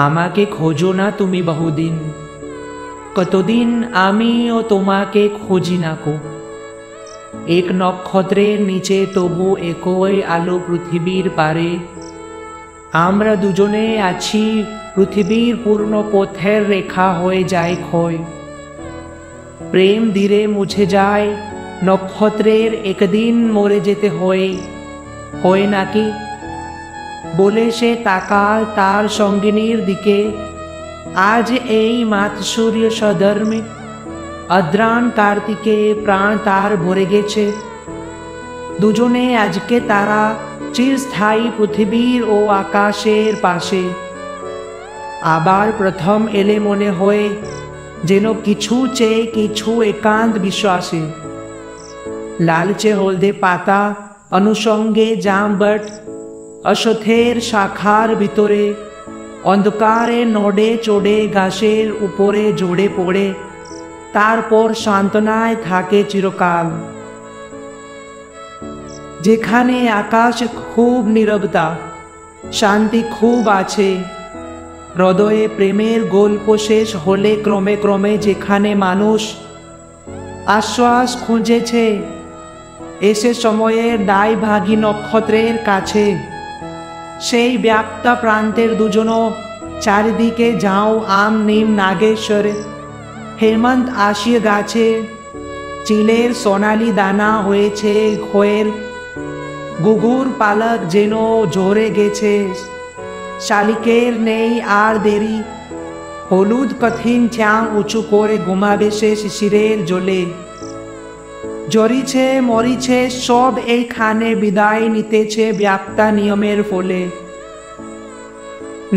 আমাকে খোঁজো না তুমি বহুদিন, কতদিন আমিও তোমাকে খুঁজি না কো। এক নক্ষত্রের নিচে তবু একই আলো পৃথিবীর পারে। আমরা দুজনে আছি, পৃথিবীর পূর্ণ পথের রেখা হয়ে যায় ক্ষয়। প্রেম ধীরে মুছে যায়, নক্ষত্রের একদিন মরে যেতে হয়, হয় নাকি? বলে সে তাকাল তার সঙ্গিনীর দিকে। আজ এই মাতসূর্য সধর্মে অদ্রান কার্তিকে প্রাণ তার ভরে গেছে। দুজনে আজকে তারা চিরস্থায়ী পৃথিবীর ও আকাশের পাশে। আবার প্রথম এলে মনে হয় যেন কিছু চেয়ে কিছু একান্ত বিশ্বাসে। লালচে হলদে পাতা, অনুষঙ্গে জামবট, অশ্বত্থের শাখার ভিতরে অন্ধকারে নড়ে চড়ে ঘাসের উপরে জড়ে পড়ে, তারপর সান্ত্বনায় থাকে চিরকাল। যেখানে আকাশ খুব নীরবতা, শান্তি খুব আছে, হৃদয়ে প্রেমের গল্প শেষ হলে ক্রমে ক্রমে যেখানে মানুষ আশ্বাস খুঁজেছে, এসে সময়ের দায়ভাগী নক্ষত্রের কাছে। সেই ব্যাপ্ত প্রান্তের দুজনও চারিদিকে ঝাউ আম নিম নাগেশ্বরে হেমন্ত আসিয়ে গাছে, চিলের সোনালি দানা হয়েছে খয়ের, গুগুর পালক যেন ঝরে গেছে। শালিকের নেই আর দেরি, হলুদ কঠিন ঠ্যাং উঁচু করে ঘুমাবে সে শিশিরের জলে। জড়িছে মরিছে সব এইখানে বিদায় নিতেছে ব্যাপ্তা নিয়মের ফলে।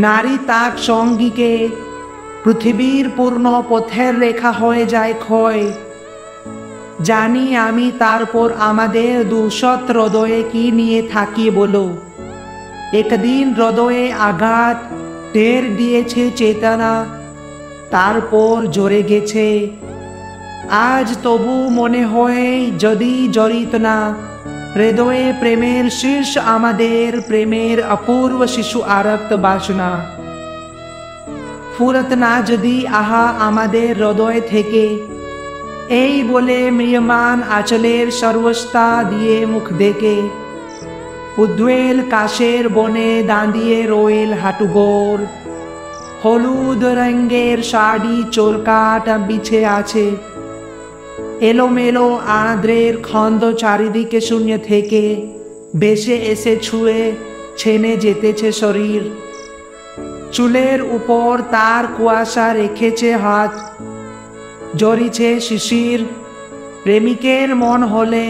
নারী তাক সঙ্গীকে পৃথিবীর পূর্ণ পথের রেখা হয়ে যায় ক্ষয়। জানি আমি তারপর আমাদের দুঃসৎ হৃদয়ে কি নিয়ে থাকি বলো। একদিন হৃদয়ে আঘাত টের দিয়েছে চেতনা, তারপর ঝরে গেছে। আজ তবু মনে হয় যদি জড়িত না হৃদয়ে প্রেমের শীর্ষ, আমাদের প্রেমের অপূর্ব শিশু আরক্ত বাসনা ফুরত না যদি আহা আমাদের হৃদয় থেকে। এই বলে ম্রিয়মান আঁচলের সর্বস্তা দিয়ে মুখ দেখে উদ্বেল কাশের বনে দাঁড়িয়ে রয়েল হাঁটুগোড়। হলুদ রঙের শাড়ি চোরকাট বিছে আছে, এলোমেলো আঁদ্রের খন্দ চারিদিকে শূন্য থেকে বেশে এসে ছুঁয়ে ছেনে যেতেছে শরীর। চুলের উপর তার কুয়াশা রেখেছে হাত, জড়িছে শিশির। প্রেমিকের মন হলে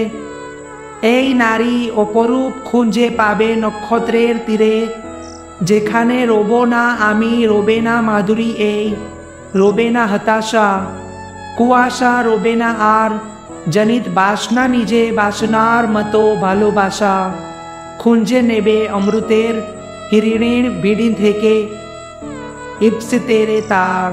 এই নারী অপরূপ খুঁজে পাবে নক্ষত্রের তীরে, যেখানে রব না আমি, রবে না মাধুরী, এই রবে না হতাশা কুয়াশা, রবে না আর জনিত বাসনা, নিজে বাসনার মতো ভালোবাসা খুঁজে নেবে অমৃতের হিরিণীর বিড়ি থেকে ইপ্সিতেরে তার।